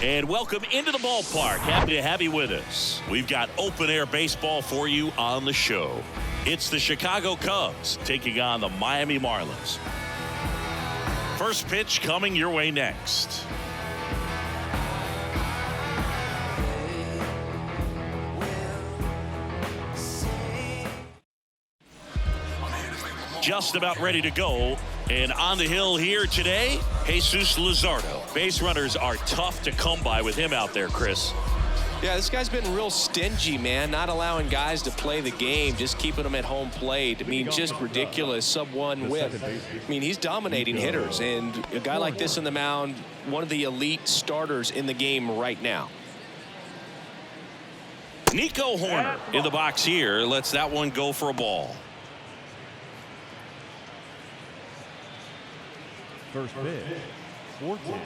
And welcome into the ballpark. Happy to have you with us. We've got open air baseball for you on the show. It's the Chicago Cubs taking on the Miami Marlins. First pitch coming your way next. Just about ready to go. And on the hill here today, Jesus Luzardo. Base runners are tough to come by with him out there, Chris. Yeah, this guy's been real stingy, man. Not allowing guys to play the game, just keeping them at home plate. I mean, just ridiculous. Sub-1 whip. I mean, he's dominating hitters. And a guy like this on the mound, one of the elite starters in the game right now. Nico Hoerner in the box here. Lets that one go for a ball. First pitch, 14.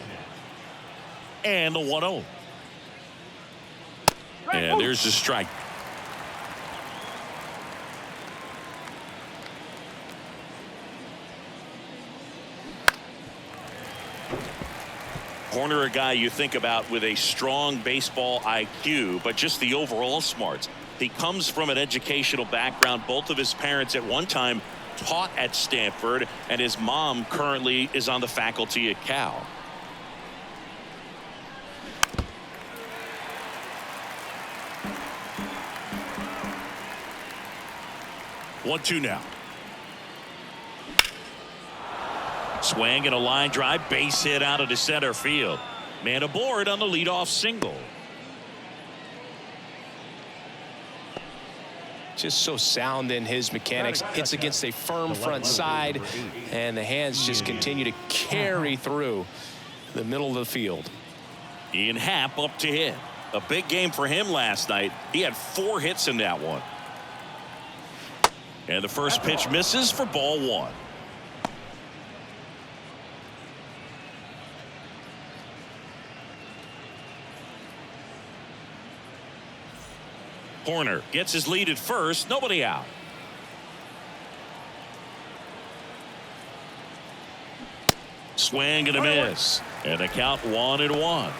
And the 1-0. And there's the strike. Hoerner, a guy you think about with a strong baseball IQ, but just the overall smarts. He comes from an educational background. Both of his parents at one time taught at Stanford, and his mom currently is on the faculty at Cal. One-two now. Swing and a line drive, base hit out of the center field. Man aboard on the leadoff single. Just so sound in his mechanics. Hits against a firm front side, and the hands just continue to carry through the middle of the field. Ian Happ up to hit. A big game for him last night. He had 4 hits in that one. And the first pitch misses for ball 1. Hoerner gets his lead at first. Nobody out. Swing and a miss. And the count 1-1.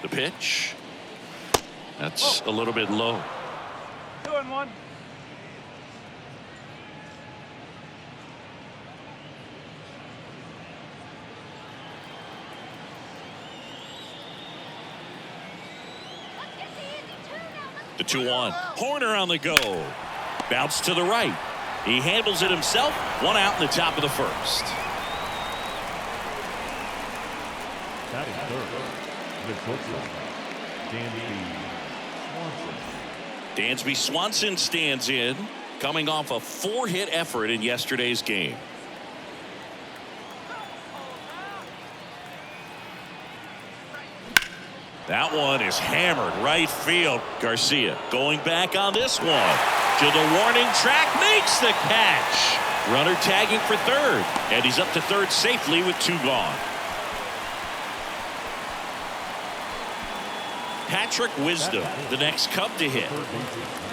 The pitch. That's a little bit low. 2-1. The 2-1. Hoerner on the go. Bounce to the right. He handles it himself. 1 out in the top of the first. Batting third, the shortstop, Dansby Swanson stands in, coming off a 4-hit effort in yesterday's game. That one is hammered right field. Garcia going back on this one. To the warning track, makes the catch. Runner tagging for third. And he's up to third safely with 2 gone. Patrick Wisdom, the next Cub to hit.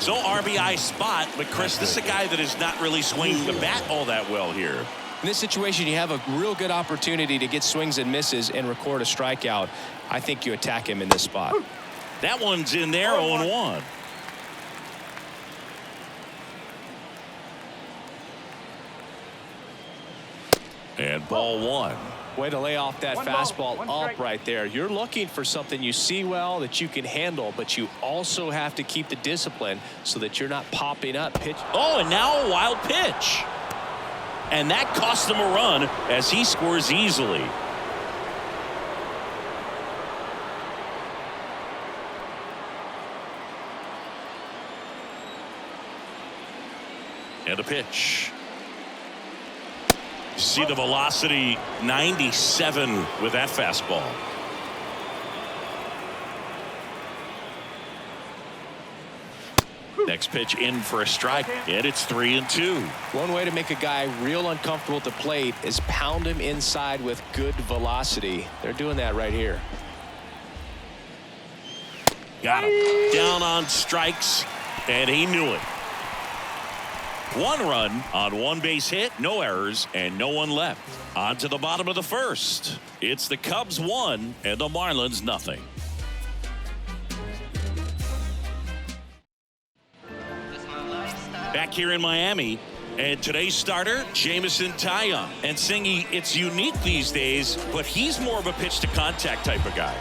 So RBI spot, but Chris, this is a guy that is not really swinging the bat all that well here. In this situation, you have a real good opportunity to get swings and misses and record a strikeout. I think you attack him in this spot. That one's in there, 0-1. And ball 1. Way to lay off that fastball up right there. You're looking for something you see well that you can handle, but you also have to keep the discipline so that you're not popping up pitch. Oh, and now a wild pitch. And that cost him a run as he scores easily. And a pitch. You see the velocity, 97 with that fastball. Next pitch in for a strike, and it's 3-2. One way to make a guy real uncomfortable at the plate is pound him inside with good velocity. They're doing that right here. Got him. Down on strikes, and he knew it. 1 run on 1 base hit, no errors, and no one left. On to the bottom of the first. It's the Cubs 1 and the Marlins nothing. Back here in Miami, and today's starter, Jameson Taillon. And Singy, it's unique these days, but he's more of a pitch-to-contact type of guy.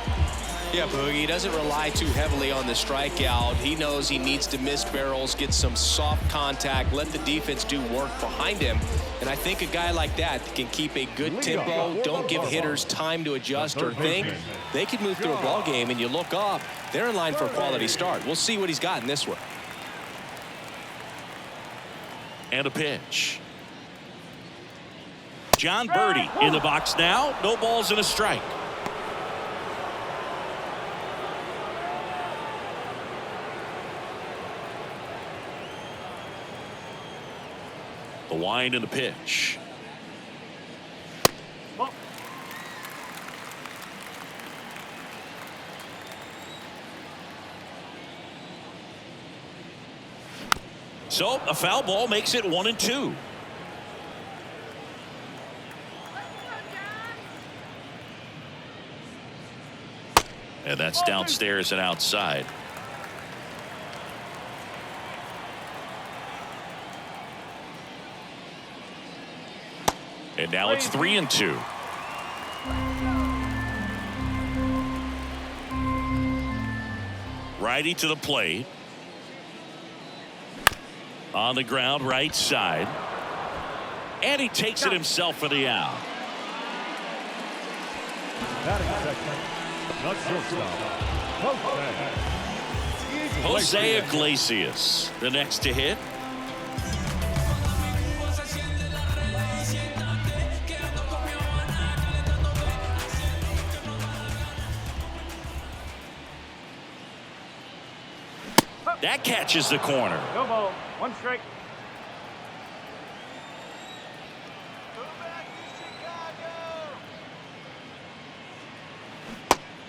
Yeah, Boogie, he doesn't rely too heavily on the strikeout. He knows he needs to miss barrels, get some soft contact, let the defense do work behind him. And I think a guy like that can keep a good tempo, don't give hitters time to adjust or think. They could move through a ball game, and you look up, they're in line for a quality start. We'll see what he's got in this one. And a pitch. John Birdie in the box now. No balls and a strike. The wind and the pitch. So a foul ball makes it 1-2. And that's downstairs and outside. And now it's 3-2. Righty to the plate. On the ground, right side. And he takes it himself for the out. Batting second. Not shortstop. Jose Iglesias, the next to hit. That catches the corner. No ball. 1 strike.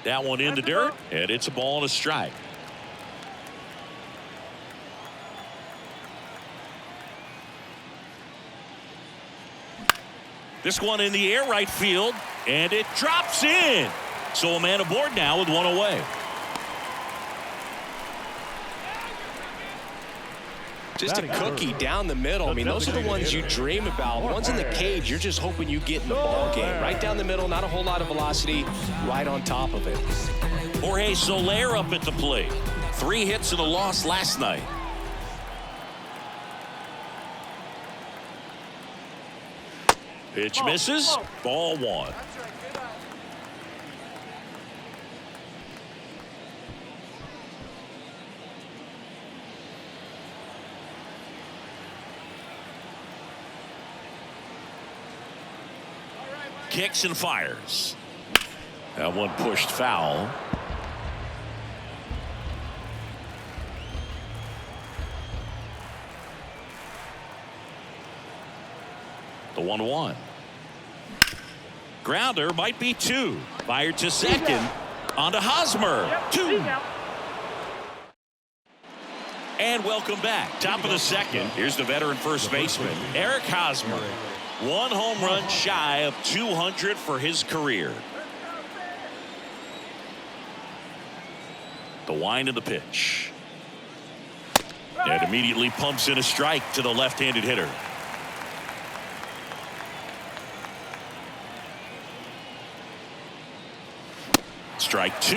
That one in the dirt, and it's a ball and a strike. This one in the air right field, and it drops in. So a man aboard now with 1 away. Just a cookie down the middle. I mean, those are the ones you dream about. Ones in the cage, you're just hoping you get in the ball game. Right down the middle, not a whole lot of velocity, right on top of it. Jorge Soler up at the plate. 3 hits and a loss last night. Pitch misses. Ball 1. Kicks and fires. That one pushed foul. The 1-1. Grounder might be 2. Fired to second. On to Hosmer. 2. And welcome back. Top of the second. Here's the veteran first baseman, Eric Hosmer. 1 home run shy of 200 for his career. The wind of the pitch. And immediately pumps in a strike to the left-handed hitter. Strike 2.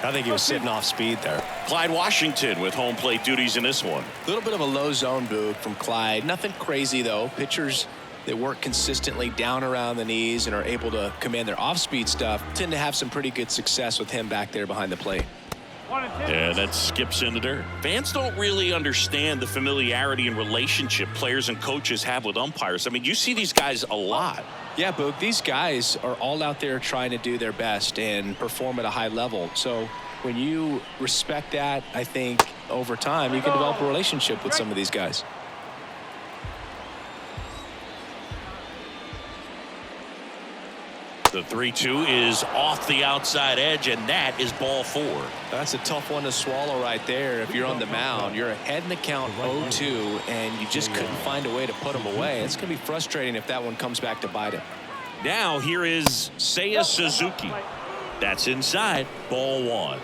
I think he was sitting off speed there. Clyde Washington with home plate duties in this one. A little bit of a low zone boot from Clyde. Nothing crazy, though. Pitchers that work consistently down around the knees and are able to command their off-speed stuff tend to have some pretty good success with him back there behind the plate. And that skips in the dirt. Fans don't really understand the familiarity and relationship players and coaches have with umpires. I mean, you see these guys a lot. Yeah, Boog, these guys are all out there trying to do their best and perform at a high level. So when you respect that, I think over time you can develop a relationship with some of these guys. The 3-2 is off the outside edge, and that is ball 4. That's a tough one to swallow right there. If you're on the mound, you're ahead in the count 0-2, and you just couldn't find a way to put them away. It's going to be frustrating if that one comes back to bite him. Now here is Seiya Suzuki. That's inside, ball 1.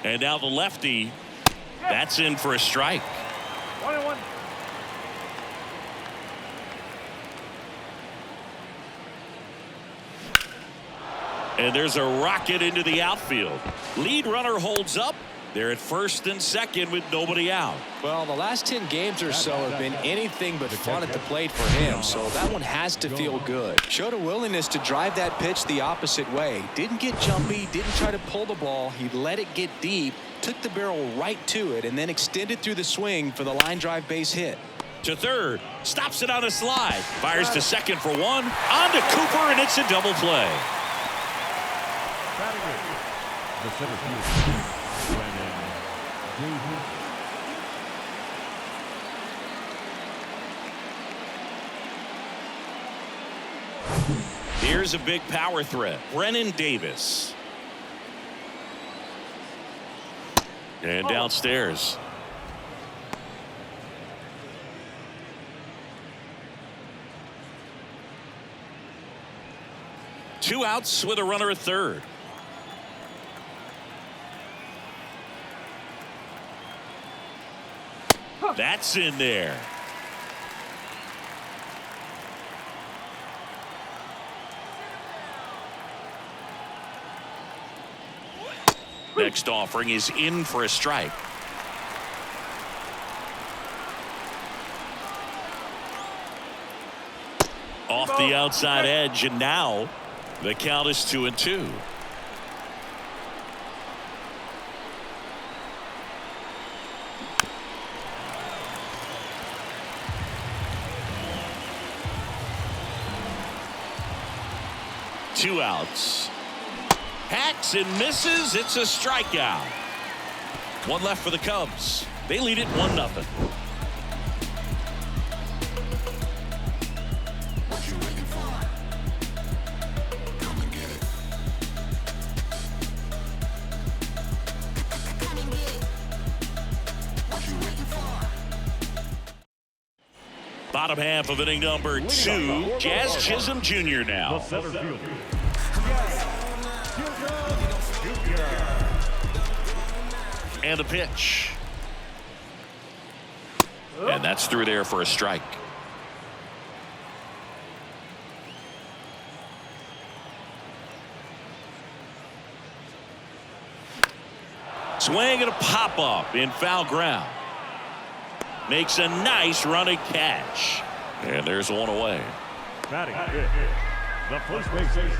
And now the lefty, that's in for a strike. 1-1. And there's a rocket into the outfield. Lead runner holds up. They're at first and second with nobody out. Well, the last 10 games or so have been anything but fun at the plate for him, so that one has to feel good. Showed a willingness to drive that pitch the opposite way. Didn't get jumpy, didn't try to pull the ball. He let it get deep, took the barrel right to it, and then extended through the swing for the line drive base hit. To third, stops it on a slide, fires to second for 1, on to Cooper, and it's a double play. The center fielder, Brennan Davis. Here's a big power threat, Brennan Davis. And downstairs. Two outs with a runner at third. That's in there. Next offering is in for a strike. Off the outside edge, and now the count is 2-2. Two outs. Hacks and misses. It's a strikeout. One left for the Cubs. They lead it 1-0. Bottom half of inning number 2. Jazz Chisholm Jr. now. The center fielder. And a pitch. And that's through there for a strike. Swing and a pop up in foul ground. Makes a nice running catch. And there's one away. Batting fifth, the first baseman,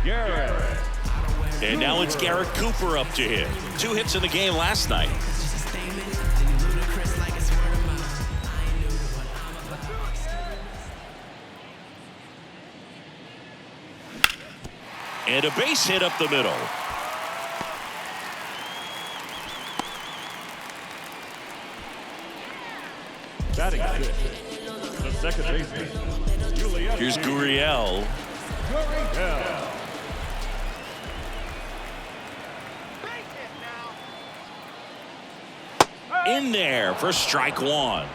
Garrett. And now it's Garrett Cooper up to hit. 2 hits in the game last night. And a base hit up the middle. Batting fifth, the second baseman, Here's Gurriel. In there for strike 1.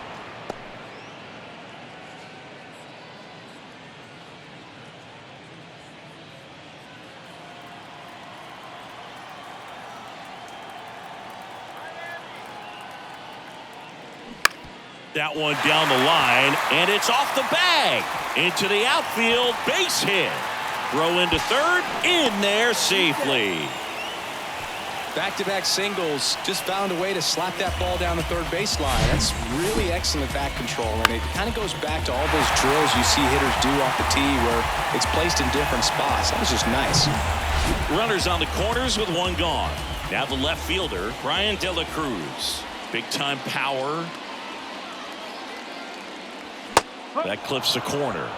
That one down the line, and it's off the bag. Into the outfield, base hit. Throw into third, in there safely. Back-to-back singles, just found a way to slap that ball down the third baseline. That's really excellent bat control, and it kind of goes back to all those drills you see hitters do off the tee where it's placed in different spots. That was just nice. Runners on the corners with one gone. Now the left fielder, Brian De La Cruz. Big-time power. That clips the corner.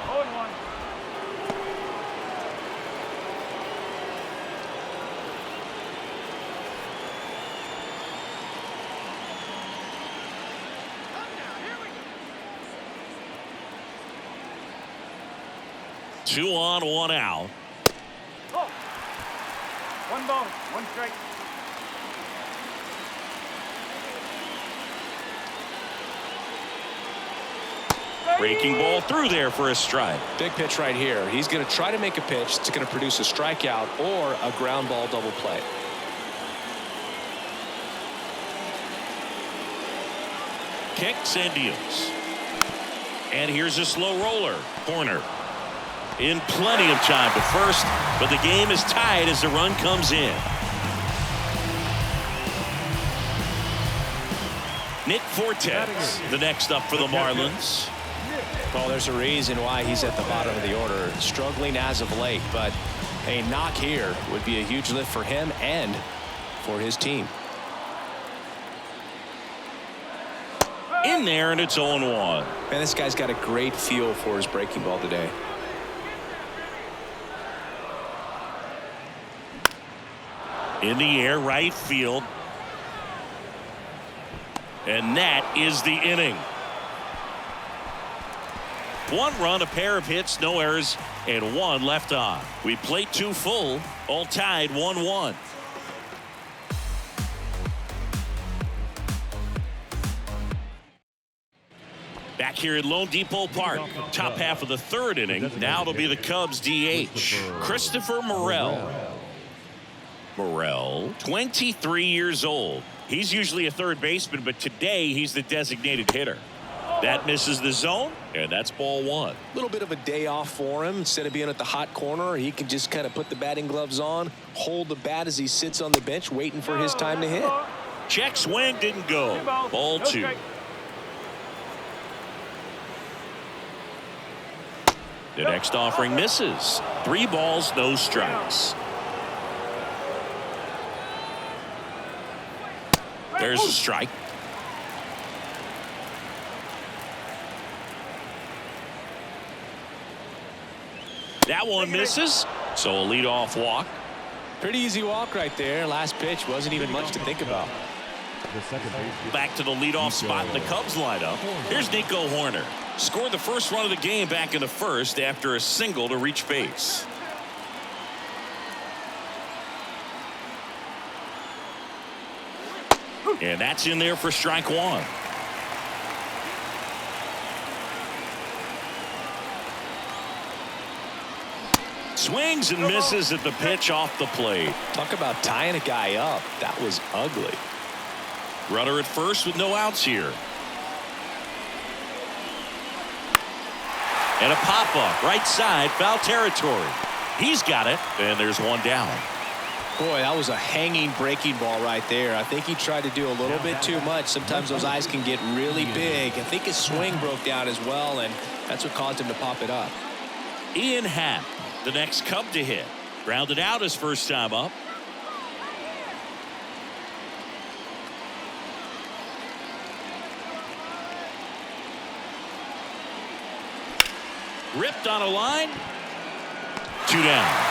2 on, 1 out. Oh. 1 ball, 1 strike. Breaking ball through there for a strike. Big pitch right here. He's going to try to make a pitch that's going to produce a strikeout or a ground ball double play. Kicks and deals. And here's a slow roller. Corner. In plenty of time to first, but the game is tied as the run comes in. Nick Fortes, the next up for the Marlins. Well, there's a reason why he's at the bottom of the order. Struggling as of late, but a knock here would be a huge lift for him and for his team. In there, and it's 0-1. Man, this guy's got a great feel for his breaking ball today. In the air, right field. And that is the inning. 1 run, a pair of hits, no errors, and 1 left on. We played 2 full, all tied 1-1. Back here at Lone Depot Park, top half of the 3rd inning. Now it'll be the Cubs DH, Christopher Morel. Morel, 23 years old. He's usually a third baseman, but today he's the designated hitter. That misses the zone, and that's ball 1. A little bit of a day off for him. Instead of being at the hot corner, he can just kind of put the batting gloves on, hold the bat as he sits on the bench, waiting for his time to hit. Check swing, didn't go. Ball 2. The next offering misses. 3 balls, no strikes. There's a strike. That one misses, so a leadoff walk. Pretty easy walk right there. Last pitch wasn't even much to think about. Back to the leadoff spot in the Cubs lineup. Here's Nico Horner. Scored the first run of the game back in the 1st after a single to reach base. And that's in there for strike 1. Swings and misses at the pitch off the plate. Talk about tying a guy up. That was ugly. Runner at first with no outs here. And a pop-up right side, foul territory. He's got it, and there's 1 down. Boy, that was a hanging breaking ball right there. I think he tried to do a little bit too much. Sometimes those eyes can get really big. I think his swing broke down as well, and that's what caused him to pop it up. Ian Happ, the next Cub to hit. Grounded out his first time up. Ripped on a line. 2 down.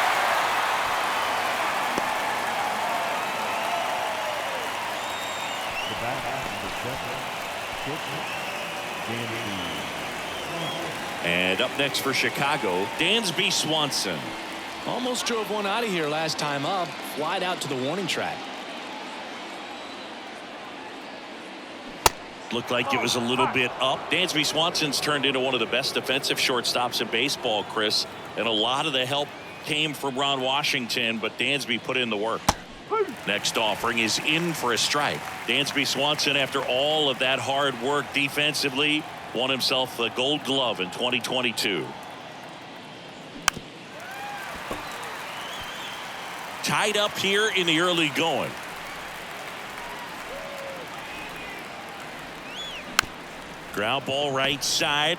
And up next for Chicago, Dansby Swanson. Almost drove one out of here last time up. Flied out to the warning track. Looked like it was a little bit up. Dansby Swanson's turned into one of the best defensive shortstops in baseball, Chris. And a lot of the help came from Ron Washington, but Dansby put in the work. Next offering is in for a strike. Dansby Swanson, after all of that hard work defensively, won himself the Gold Glove in 2022. Tied up here in the early going. Ground ball right side.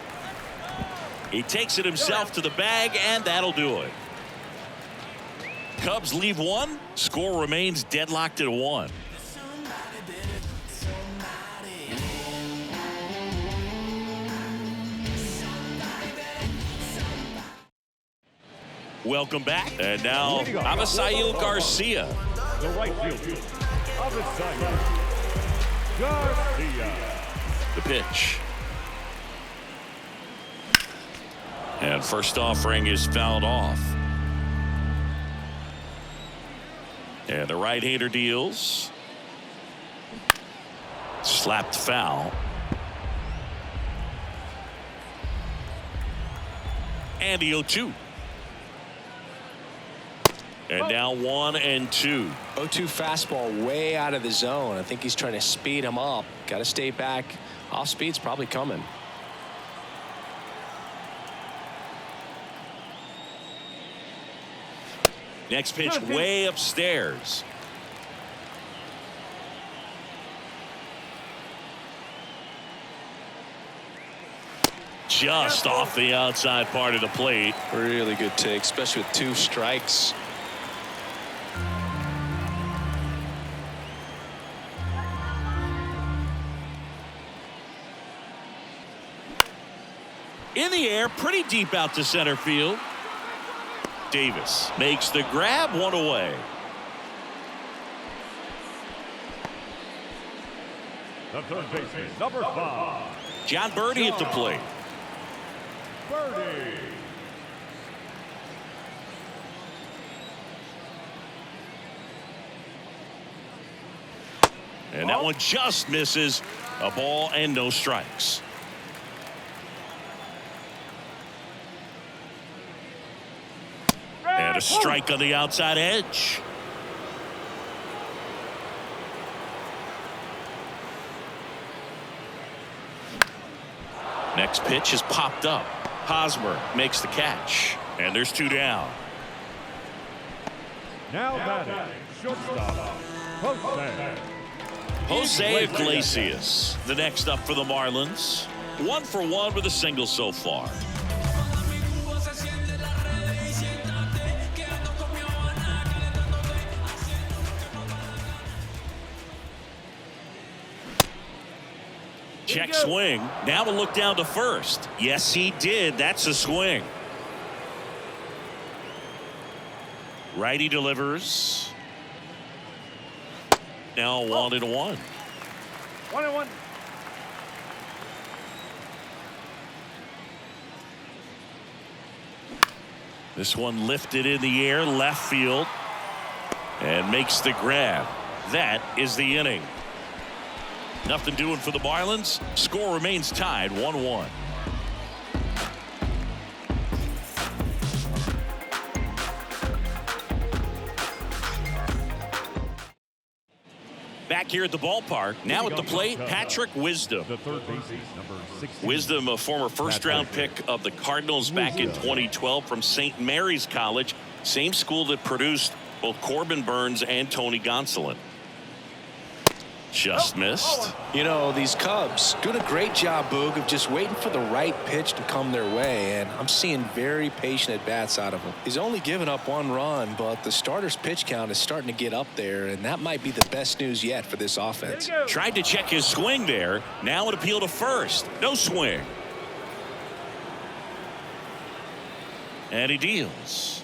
He takes it himself to the bag, and that'll do it. Cubs leave 1. Score remains deadlocked at 1. Welcome back. And now Avisail Garcia. The right fielder, Avisail Garcia. The pitch. And first offering is fouled off. And the right-hander deals. Slapped foul. And the 0-2. And now 1-2. 0-2 fastball way out of the zone. I think he's trying to speed him up. Got to stay back. Off speed's probably coming. Next pitch way upstairs. Just off the outside part of the plate. Really good take, especially with 2 strikes. In the air, pretty deep out to center field. Davis makes the grab, 1 away. The third baseman, number 5. John Birdie at the plate. Birdie. And that one just misses. A ball and no strikes. And a strike on the outside edge. Next pitch is popped up. Hosmer makes the catch. And there's 2 down. Now batting, shortstop, Jose Iglesias, the next up for the Marlins. 1 for 1 with a single so far. Check swing. Now to look down to first. Yes, he did. That's a swing. Righty delivers. Now 1-1. 1-1. This one lifted in the air, left field, and makes the grab. That is the inning. Nothing doing for the Marlins. Score remains tied 1-1. Back here at the ballpark, now at the plate, Patrick Wisdom. The third baseman, number 16. Wisdom, a former first-round pick of the Cardinals back in 2012 from St. Mary's College, same school that produced both Corbin Burns and Tony Gonsolin. Just missed. You know, these Cubs doing a great job, Boog, of just waiting for the right pitch to come their way, and I'm seeing very patient at-bats out of him. He's only given up 1 run, but the starter's pitch count is starting to get up there, and that might be the best news yet for this offense. Tried to check his swing there. Now an appeal to first. No swing. And he deals.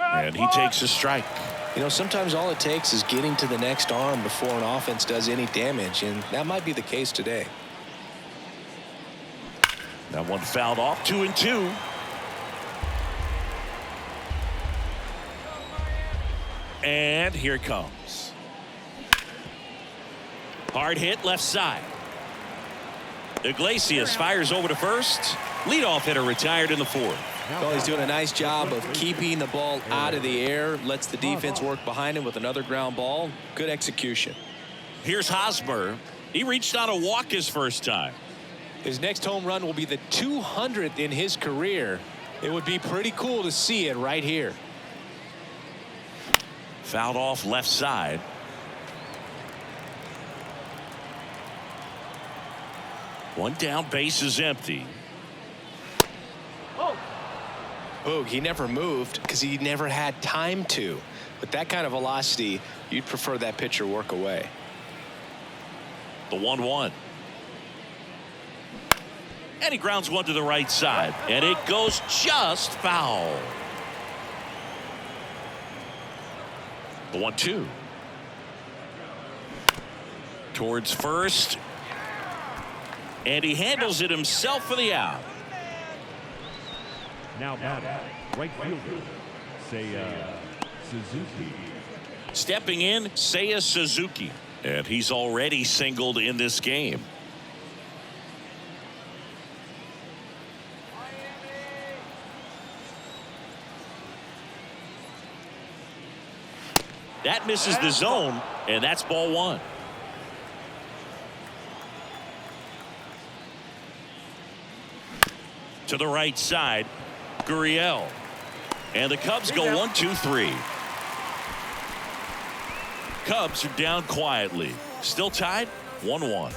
And he takes a strike. You know, sometimes all it takes is getting to the next arm before an offense does any damage, and that might be the case today. That one fouled off. 2-2. And here it comes. Hard hit left side. Iglesias fires over to first. Leadoff hitter retired in the 4th. Well, he's doing a nice job of keeping the ball out of the air. Lets the defense work behind him with another ground ball. Good execution. Here's Hosmer. He reached on a walk his first time. His next home run will be the 200th in his career. It would be pretty cool to see it right here. Fouled off left side. One down, base is empty. Boog, he never moved because he never had time to. With that kind of velocity, you'd prefer that pitcher work away. The 1-1. And he grounds one to the right side. And it goes just foul. The 1-2. Towards first. And he handles it himself for the out. Now batting, right fielder, Seiya Suzuki. Stepping in, Seiya Suzuki. And he's already singled in this game. That misses the zone, and that's ball one. To the right side, Gurriel. And the Cubs go 1-2-3. Cubs are down quietly. Still tied 1-1.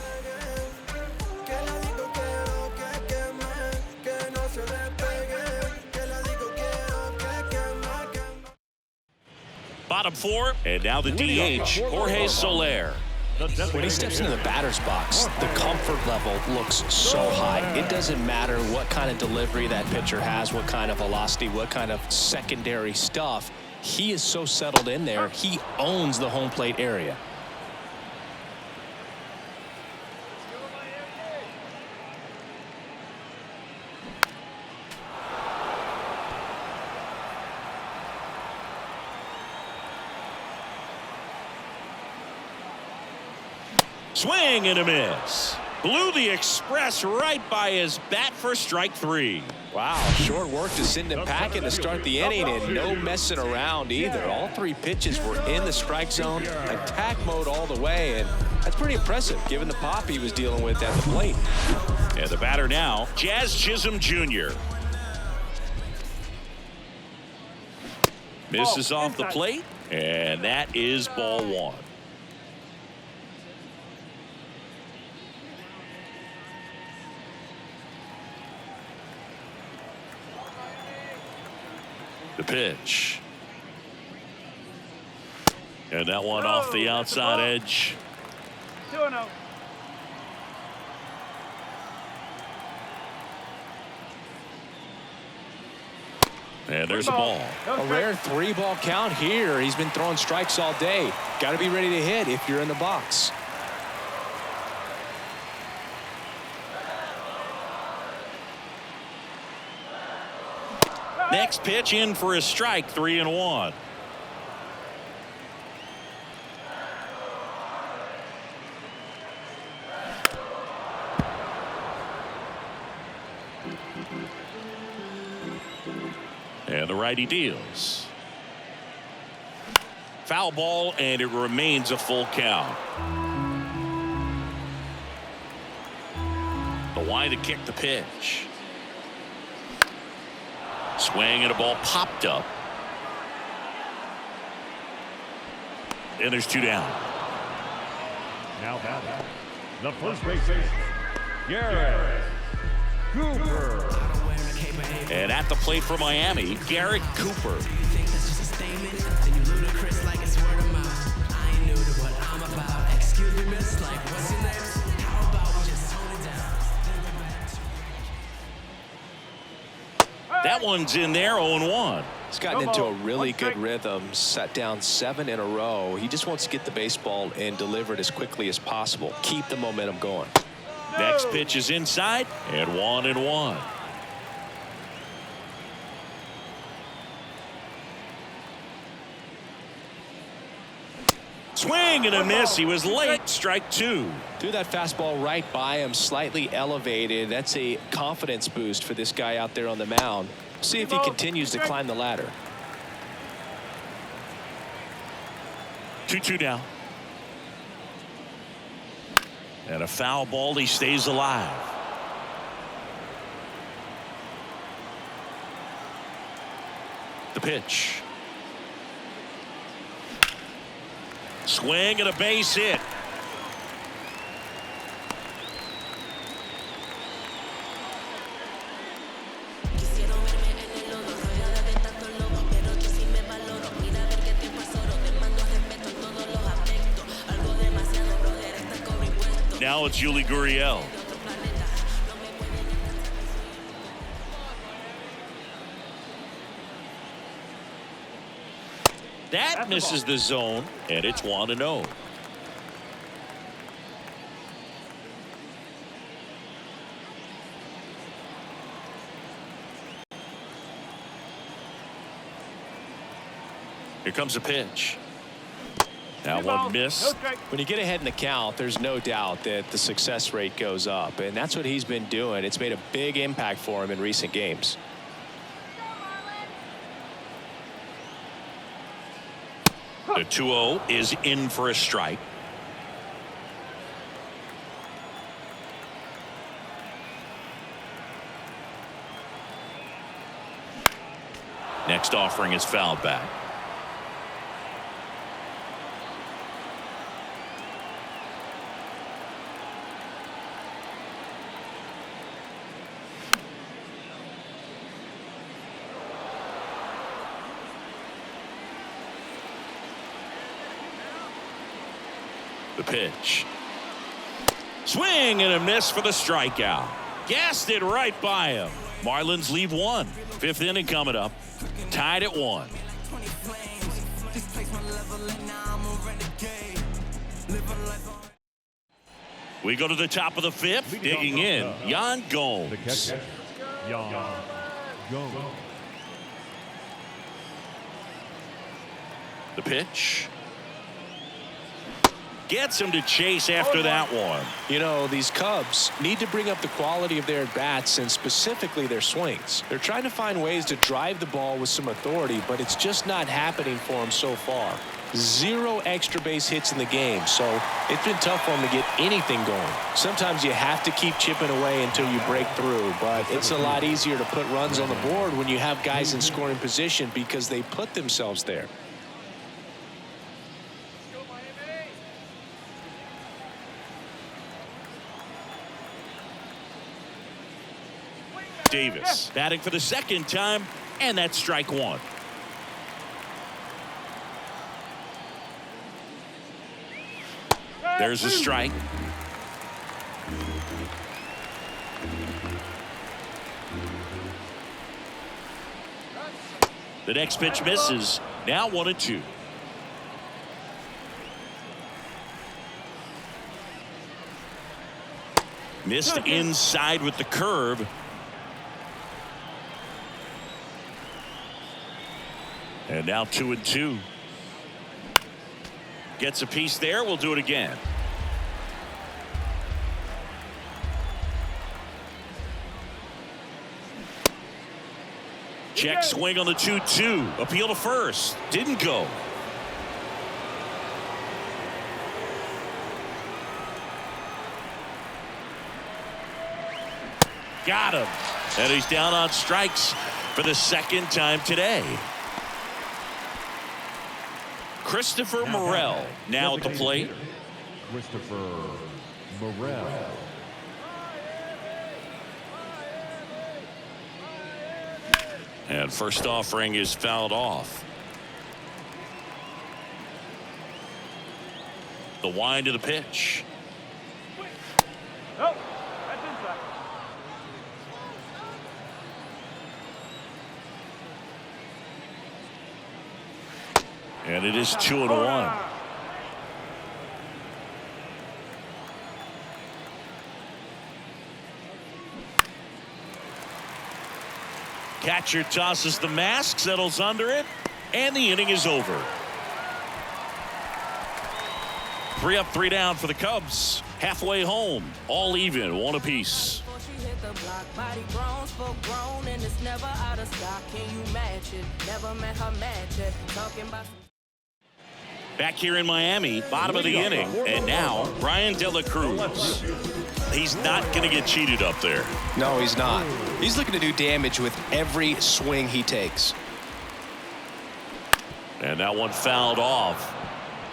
Bottom four, and now the DH, Jorge Soler. When he steps into the batter's box, the comfort level looks so high. It doesn't matter what kind of delivery that pitcher has, what kind of velocity, what kind of secondary stuff. He is so settled in there. He owns the home plate area. Swing and a miss. Blew the express right by his bat for strike three. Wow, short work to send him packing to start the inning, and no messing around either. All three pitches were in the strike zone, attack mode all the way, and that's pretty impressive given the pop he was dealing with at the plate. And the batter now, Jazz Chisholm Jr. Misses off the plate, and that is ball one. The pitch. And that one off the outside edge. 2-0. And there's a ball. A rare 3-ball count here. He's been throwing strikes all day. Got to be ready to hit if you're in the box. Next pitch in for a strike, 3-1. And the righty deals. Foul ball, and it remains a full count. The line to kick the pitch. Swing and a ball popped up. And there's two down. Now batting, the first baseman, Garrett Cooper. And at the plate for Miami, Garrett Cooper. That one's in there, 0-1. He's gotten into a really good rhythm, set down 7 in a row. He just wants to get the baseball and deliver it as quickly as possible. Keep the momentum going. Next pitch is inside, and 1-1. Swing and a miss. He was late. Strike two. Threw that fastball right by him, slightly elevated. That's a confidence boost for this guy out there on the mound. See if he continues to climb the ladder. 2-2 now. And a foul ball. He stays alive. The pitch. Swing and a base hit. Now it's Yuli Gurriel. That misses the zone, and it's 1-0. Here comes a pitch. That one missed. When you get ahead in the count, there's no doubt that the success rate goes up, and that's what he's been doing. It's made a big impact for him in recent games. The 2-0 is in for a strike. Next offering is fouled back. The pitch. Swing and a miss for the strikeout. Gassed it right by him. Marlins leave one. Fifth inning coming up. Tied at 1. We go to the top of the fifth. Digging in, Yan Gomes. The pitch. Gets him to chase after that one. You know, these Cubs need to bring up the quality of their at-bats and specifically their swings. They're trying to find ways to drive the ball with some authority, but it's just not happening for them so far. 0 extra base hits in the game, so it's been tough for them to get anything going. Sometimes you have to keep chipping away until you break through, but it's a lot easier to put runs on the board when you have guys in scoring position because they put themselves there. Davis batting for the second time, and that's strike 1. There's a strike. The next pitch misses. Now 1-2. Missed inside with the curve. And now 2-2. Gets a piece there. We'll do it again. Check swing on the 2-2. Appeal to first. Didn't go. Got him. And he's down on strikes for the second time today. Christopher Morel now at the plate. Christopher Morel. And first offering is fouled off. The wind of the pitch. Oh, that's inside. And it is 2-1. Catcher tosses the mask, settles under it, and the inning is over. 3 up, 3 down for the Cubs. Halfway home, all even, 1 apiece. Back here in Miami, bottom of the inning, and now Brian De La Cruz. He's not going to get cheated up there. No, he's not. He's looking to do damage with every swing he takes. And that one fouled off.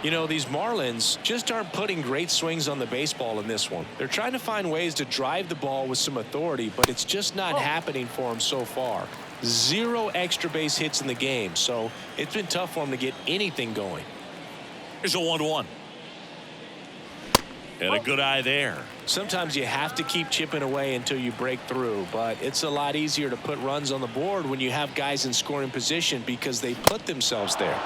You know, these Marlins just aren't putting great swings on the baseball in this one. They're trying to find ways to drive the ball with some authority, but it's just not happening for them so far. 0 extra base hits in the game, so it's been tough for them to get anything going. Here's a 1-1. And a good eye there. Sometimes you have to keep chipping away until you break through, but it's a lot easier to put runs on the board when you have guys in scoring position because they put themselves there.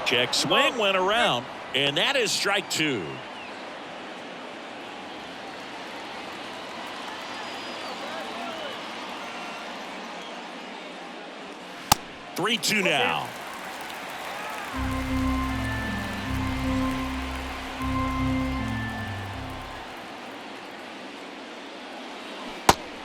Check swing went around, and that is strike 2. Three-two now.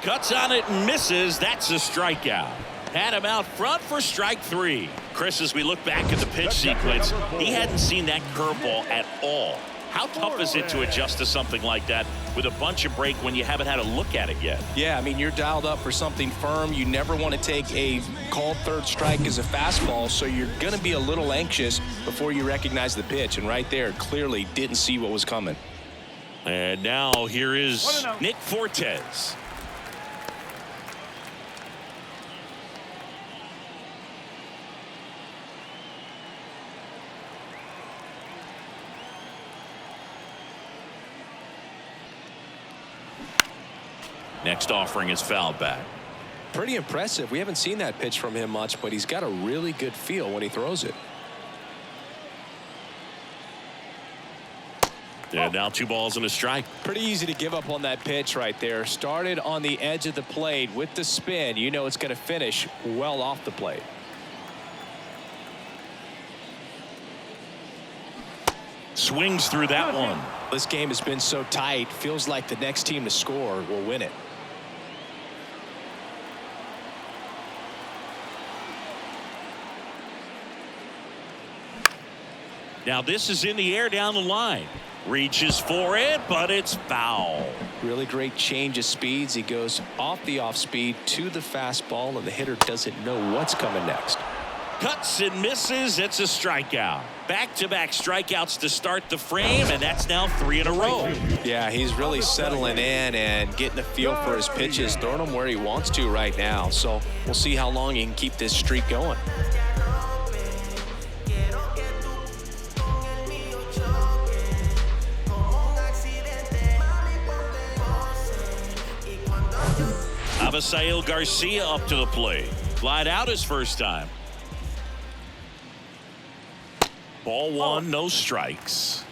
Cuts on it and misses. That's a strikeout. Had him out front for strike 3. Chris, as we look back at the pitch sequence, he hadn't seen that curveball at all. How tough is it to adjust to something like that with a bunch of break when you haven't had a look at it yet? Yeah, I mean, you're dialed up for something firm. You never want to take a called third strike as a fastball, so you're going to be a little anxious before you recognize the pitch. And right there, clearly didn't see what was coming. And now here is Nick Fortes. Next offering is fouled back. Pretty impressive. We haven't seen that pitch from him much, but he's got a really good feel when he throws it. And now 2 balls and a strike. Pretty easy to give up on that pitch right there. Started on the edge of the plate with the spin. You know it's going to finish well off the plate. Swings through that one. This game has been so tight. Feels like the next team to score will win it. Now this is in the air down the line. Reaches for it, but it's foul. Really great change of speeds. He goes off the off speed to the fastball, and the hitter doesn't know what's coming next. Cuts and misses. It's a strikeout. Back-to-back strikeouts to start the frame, and that's now 3 in a row. Yeah, he's really settling in and getting a feel for his pitches, throwing them where he wants to right now. So we'll see how long he can keep this streak going. Avisail Garcia up to the plate. Flied out his first time. Ball 1, no strikes.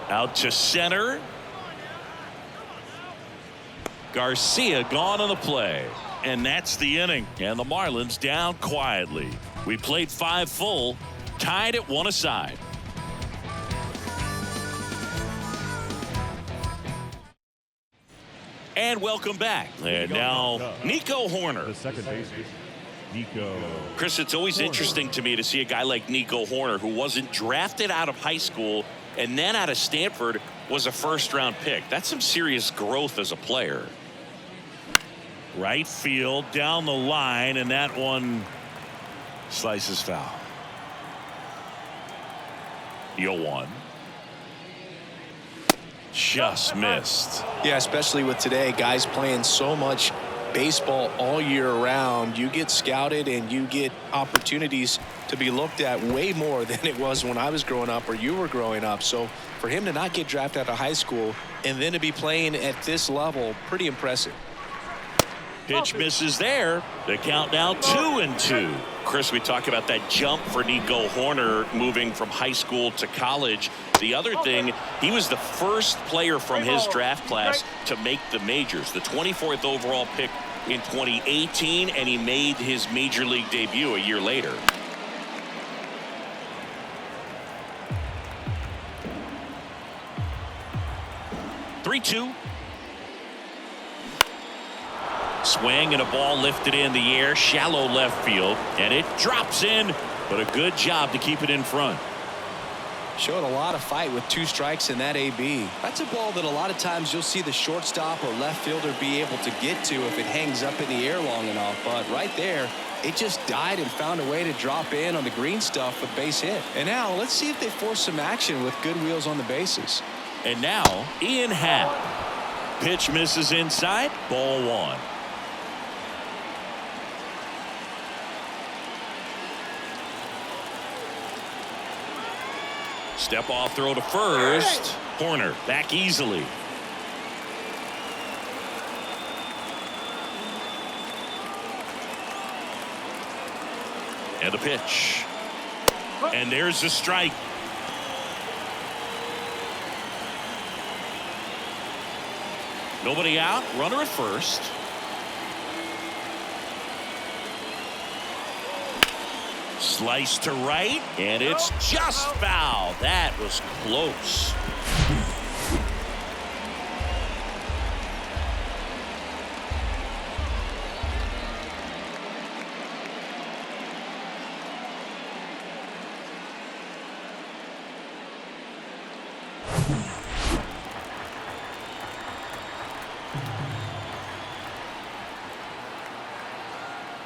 Out to center. Garcia gone on the play. And that's the inning. And the Marlins down quietly. We played 5 full. Tied at 1 aside. And welcome back. And now Nico Hoerner. The second baseman, Nico. Chris, it's always interesting to me to see a guy like Nico Hoerner, who wasn't drafted out of high school and then out of Stanford was a first-round pick. That's some serious growth as a player. Right field, down the line, and that one slices foul. 0-1. Just missed. Yeah, especially with today, guys playing so much baseball all year round. You get scouted and you get opportunities to be looked at way more than it was when I was growing up or you were growing up. So for him to not get drafted out of high school and then to be playing at this level, pretty impressive. Pitch misses there. The count now 2-2. Chris, we talk about that jump for Nico Hoerner moving from high school to college. The other thing, he was the first player from his draft class to make the majors. The 24th overall pick in 2018, and he made his major league debut a year later. Three-two. Swing and a ball lifted in the air, shallow left field, and it drops in, but a good job to keep it in front. Showed a lot of fight with 2 strikes in that AB. That's a ball that a lot of times you'll see the shortstop or left fielder be able to get to if it hangs up in the air long enough. But right there, it just died and found a way to drop in on the green stuff with base hit. And now let's see if they force some action with good wheels on the bases. And now Ian Happ. Pitch misses inside, ball 1. Step off throw to first. Hoerner back easily. And the pitch. And there's the strike. Nobody out. Runner at first. Slice to right, and it's just foul. That was close.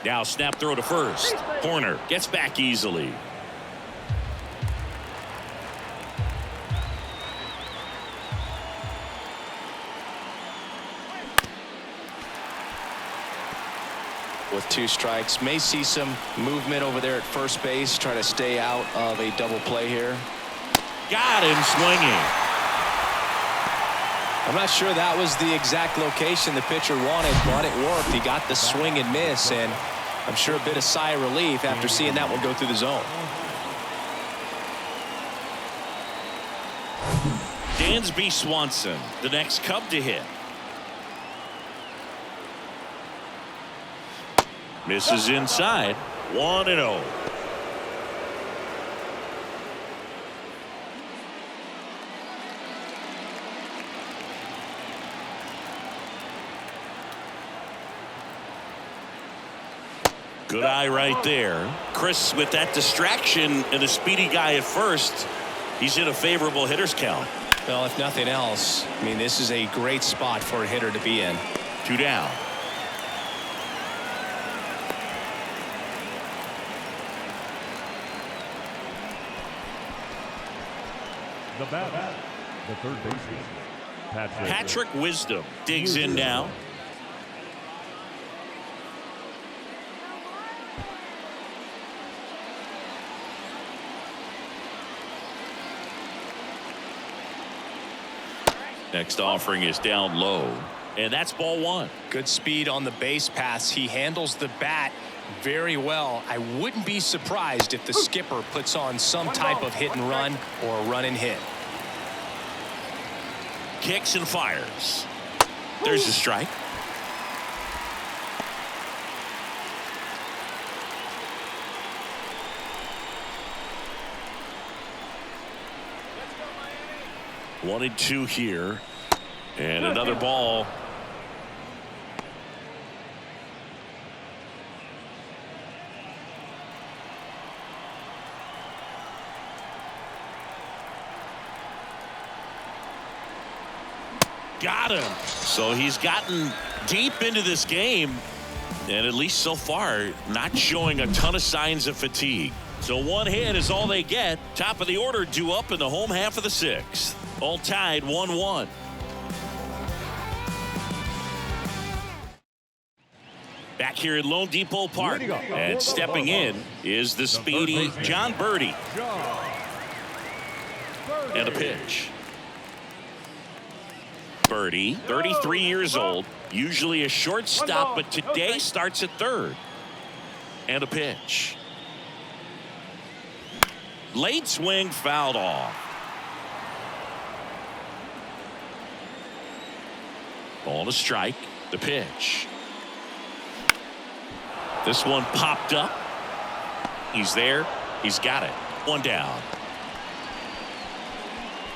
Now snap throw to first. Corner gets back easily. With 2 strikes, may see some movement over there at first base. Try to stay out of a double play here. Got him swinging. I'm not sure that was the exact location the pitcher wanted, but it worked. He got the swing and miss, and I'm sure a bit of sigh of relief after seeing that one go through the zone. Dansby Swanson, the next Cub to hit. Misses inside. 1-0. Good eye right there. Chris, with that distraction and a speedy guy at first, he's in a favorable hitter's count. Well, if nothing else, I mean, this is a great spot for a hitter to be in. 2 down. The batter, the third baseman, Patrick Wisdom digs in now. Next offering is down low, and that's ball 1. Good speed on the base paths. He handles the bat very well. I wouldn't be surprised if the skipper puts on some type of hit and run or run and hit. Kicks and fires. There's a strike. One and 2 here, and another ball. Got him. So he's gotten deep into this game, and at least so far not showing a ton of signs of fatigue. So 1 hit is all they get. Top of the order due up in the home half of the 6th. All tied 1-1. Back here at Lone Depot Park, and stepping in is the speedy John Birdie. And a pitch. Birdie, 33 years old, usually a shortstop, but today starts at third. And a pitch. Late swing, fouled off. Ball to strike. The pitch. This one popped up. He's there. He's got it. 1 down.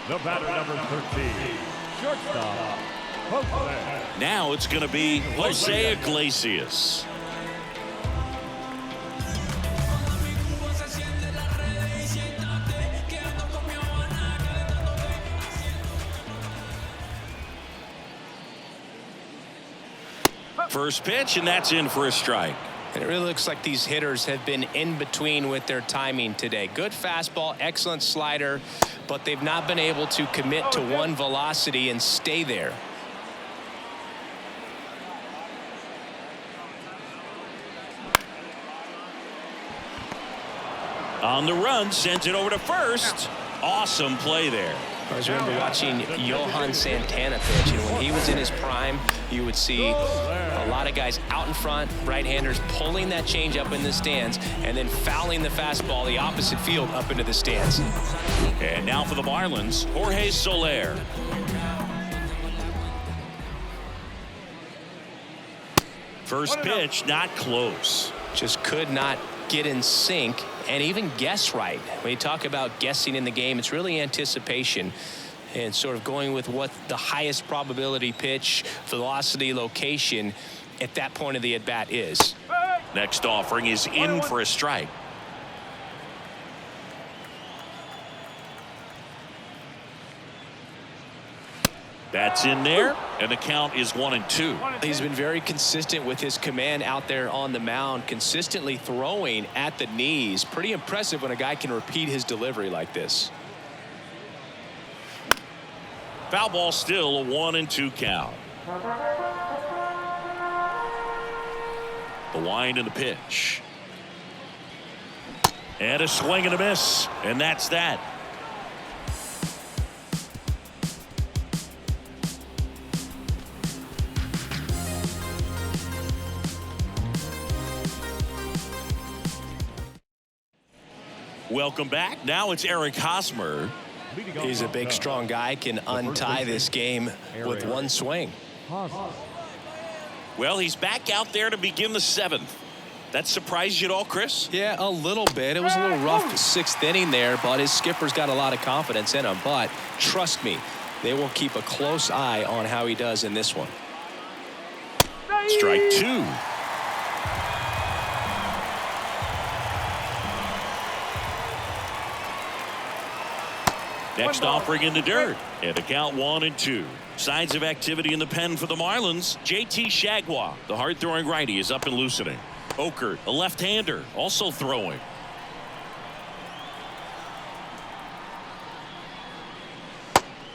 The batter, number 13, shortstop, Jose. Now it's going to be Jose Iglesias. First pitch, and that's in for a strike. And it really looks like these hitters have been in between with their timing today. Good fastball, excellent slider, but they've not been able to commit to one velocity and stay there. On the run, sends it over to first. Awesome play there. I always remember watching Johan Santana pitch, and when he was in his prime, you would see a lot of guys out in front, right-handers pulling that change up in the stands and then fouling the fastball the opposite field up into the stands. And now for the Marlins, Jorge Soler. First pitch, not close. Just could not get in sync, and even guess right. When you talk about guessing in the game, it's really anticipation and sort of going with what the highest probability pitch, velocity, location at that point of the at-bat is. Next offering is in for a strike. That's in there, and the count is 1-2. He's been very consistent with his command out there on the mound, consistently throwing at the knees. Pretty impressive when a guy can repeat his delivery like this. Foul ball, still a 1-2 count. The wind and the pitch. And a swing and a miss, and that's that. Welcome back. Now it's Eric Hosmer. He's a big, strong guy, can untie this game with one swing. Well, he's back out there to begin the 7th. That surprised you at all, Chris? Yeah, a little bit. It was a little rough 6th inning there, but his skipper's got a lot of confidence in him. But trust me, they will keep a close eye on how he does in this one. Strike 2. Next offering in the dirt, and the count 1-2. Signs of activity in the pen for the Marlins. JT Shagwa, the hard-throwing righty, is up and loosening. Okert, a left-hander, also throwing.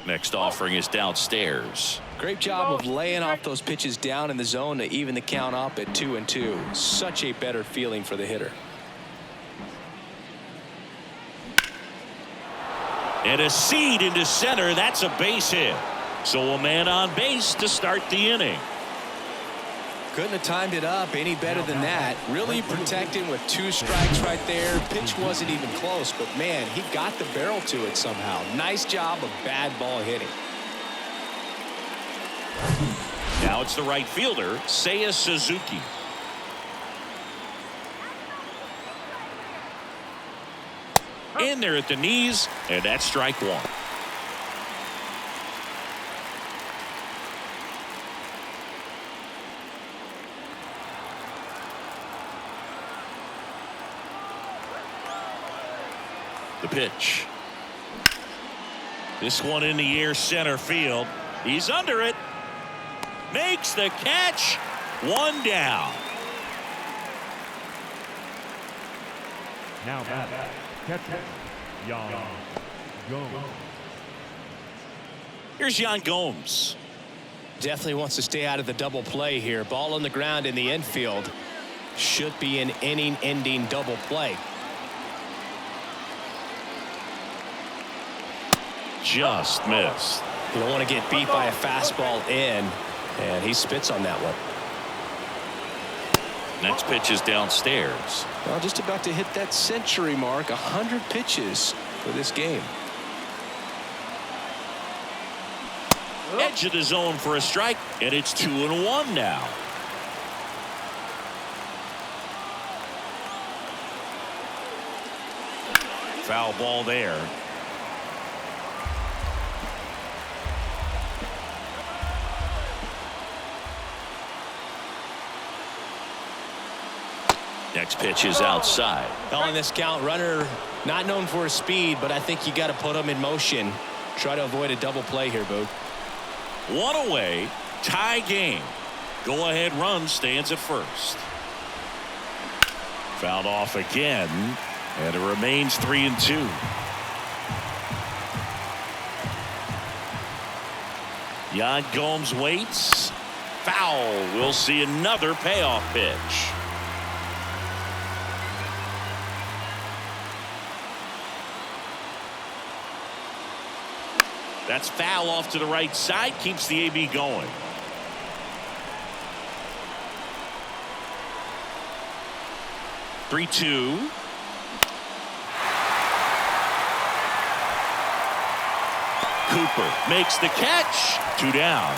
Next offering is downstairs. Great job of laying off those pitches down in the zone to even the count up at 2-2. Such a better feeling for the hitter. And a seed into center. That's a base hit. So a man on base to start the inning. Couldn't have timed it up any better than that. Really protecting with 2 strikes right there. Pitch wasn't even close, but man, he got the barrel to it somehow. Nice job of bad ball hitting. Now it's the right fielder, Seiya Suzuki. In there at the knees, and that's strike 1. The pitch. This one in the air, center field. He's under it. Makes the catch. 1 down. Now back. Catcher, Yan Gomes. Here's Yan Gomes. Definitely wants to stay out of the double play here. Ball on the ground in the infield. Should be an inning-ending double play. Just missed. You don't want to get beat by a fastball in, and he spits on that one. Next pitch is downstairs. Well, just about to hit that century mark. 100 pitches for this game. Edge of the zone for a strike, and it's 2-1 now. Foul ball there. Next pitch is outside. On this count, runner not known for his speed, but I think you got to put him in motion. Try to avoid a double play here, Boo. 1 away, tie game. Go ahead run stands at first. Fouled off again, and it remains 3-2. Yan Gomes waits. Foul. We'll see another payoff pitch. That's foul off to the right side. Keeps the AB going. Three-two. Cooper makes the catch. 2 down.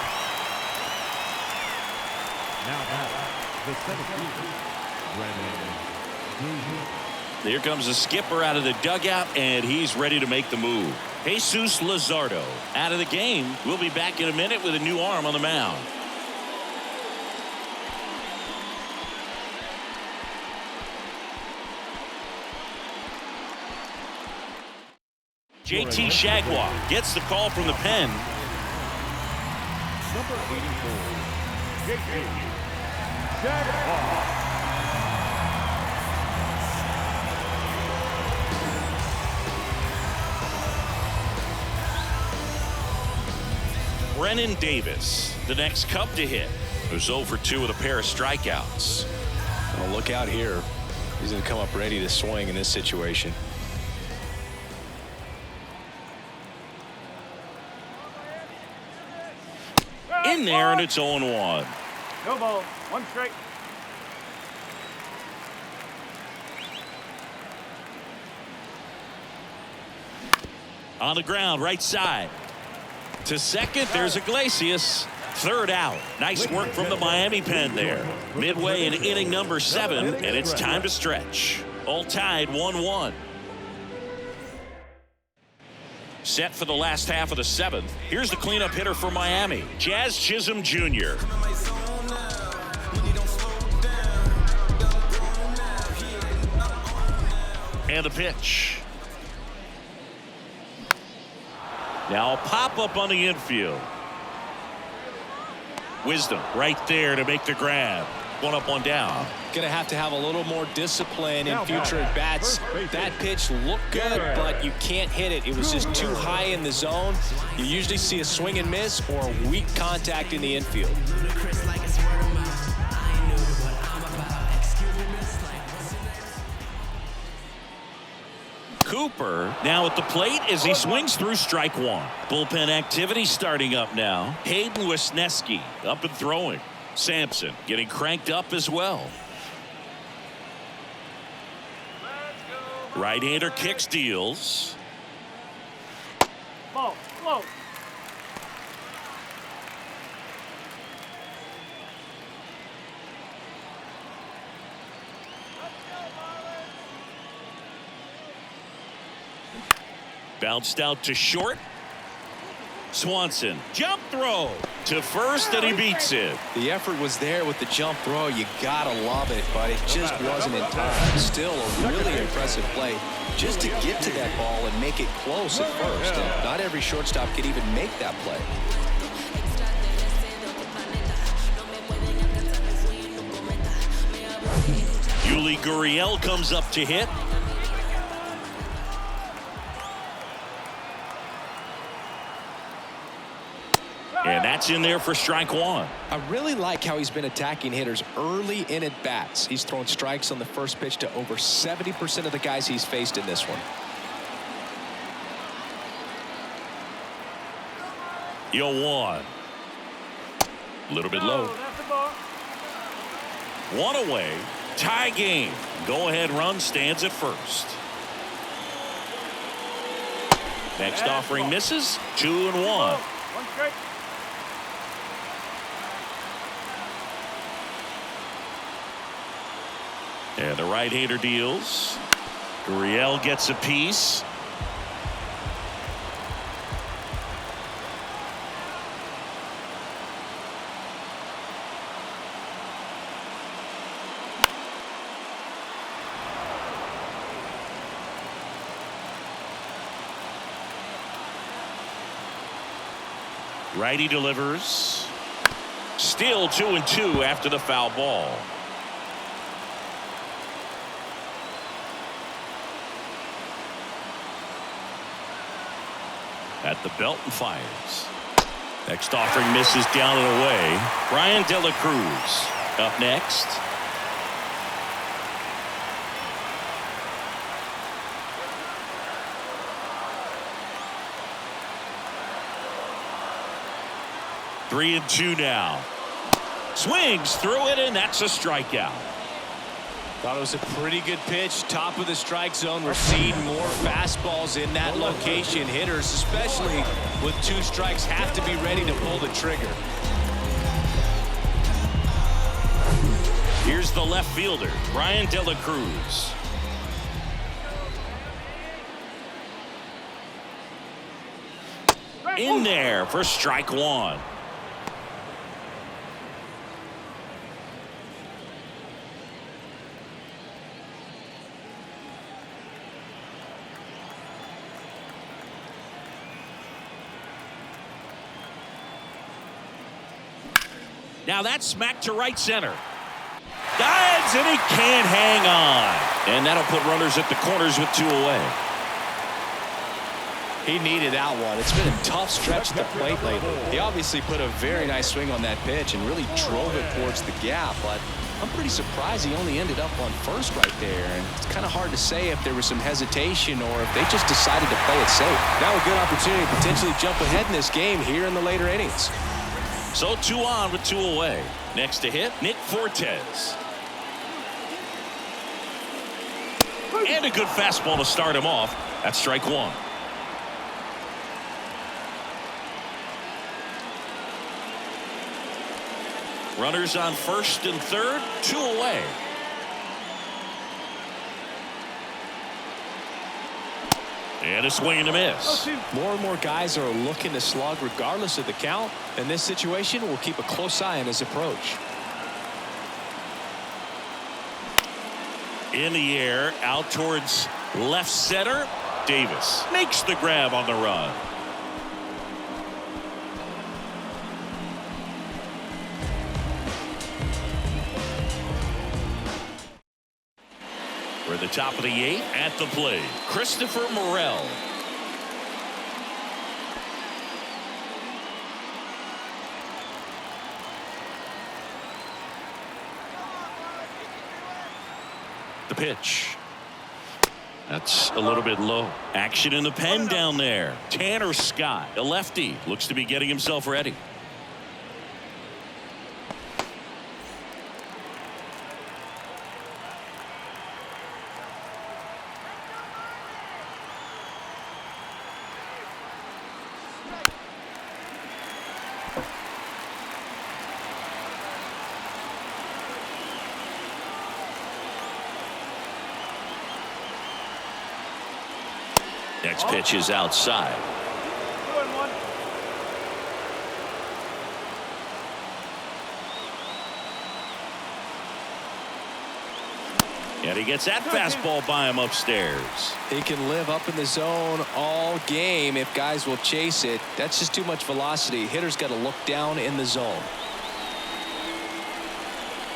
Now back, the 7th fielder, Brandon Here comes the skipper out of the dugout, and he's ready to make the move. Jesus Luzardo out of the game. We'll be back in a minute with a new arm on the mound. JT Shagwar gets the call from the pen. Number 84, JT Shagwar. Brennan Davis, the next Cub to hit, who's 0 for 2 with a pair of strikeouts. Well, look out here. He's going to come up ready to swing in this situation. In there, and it's 0-1. No ball, 1 strike. On the ground, right side. To second, there's Iglesias. Third out. Nice work from the Miami pen there. Midway in inning number 7, and it's time to stretch. All tied 1-1. Set for the last half of the 7th. Here's the cleanup hitter for Miami, Jazz Chisholm Jr. And the pitch. Now a pop-up on the infield. Wisdom right there to make the grab. 1 up, 1 down. Going to have a little more discipline in future at-bats. That pitch looked good, but you can't hit it. It was just too high in the zone. You usually see a swing and miss or weak contact in the infield. Cooper now at the plate as he swings through strike 1. Bullpen activity starting up now. Hayden Wisniewski up and throwing. Sampson getting cranked up as well. Right-hander kicks, deals. Ball, slow. Bounced out to short. Swanson, jump throw to first, and he beats it. The effort was there with the jump throw. You gotta love it, but it just wasn't in time. Still a really impressive play just to get to that ball and make it close at first. And not every shortstop can even make that play. Yuli Gurriel comes up to hit. And that's in there for strike 1. I really like how he's been attacking hitters early in at bats. He's thrown strikes on the first pitch to over 70% of the guys he's faced in this one. Yo 1. A little bit low. That's the ball. 1 away. Tie game. Go ahead run stands at first. Next offering misses. 2-1. 1 strike. And the right-hander deals. Gurriel gets a piece. Righty delivers. Still 2-2 after the foul ball. At the belt and fires. Next offering misses down and away. Brian De La Cruz up next. Three and 2 now. Swings through it, and that's a strikeout. Thought it was a pretty good pitch. Top of the strike zone. We're seeing more fastballs in that location. Hitters, especially with 2 strikes, have to be ready to pull the trigger. Here's the left fielder, Brian De La Cruz. In there for strike one. Now that's smacked to right center. Dives, and he can't hang on. And that'll put runners at the corners with 2 away. He needed that one. It's been a tough stretch at the plate lately. He obviously put a very nice swing on that pitch and really drove it towards the gap, but I'm pretty surprised he only ended up on first right there. And it's kind of hard to say if there was some hesitation or if they just decided to play it safe. Now a good opportunity to potentially jump ahead in this game here in the later innings. So 2 on with 2 away. Next to hit, Nick Fortes. And a good fastball to start him off. That's strike one. Runners on first and third, 2 away. And a swing and a miss. More and more guys are looking to slug regardless of the count. In this situation, we'll keep a close eye on his approach. In the air, out towards left center. Davis makes the grab on the run. For the top of the 8th, at the plate, Christopher Morel. The pitch. That's a little bit low. Action in the pen down there. Tanner Scott, a lefty, looks to be getting himself ready. Next pitch is outside. 2-1. And he gets that fastball by him upstairs. He can live up in the zone all game if guys will chase it. That's just too much velocity. Hitter's got to look down in the zone.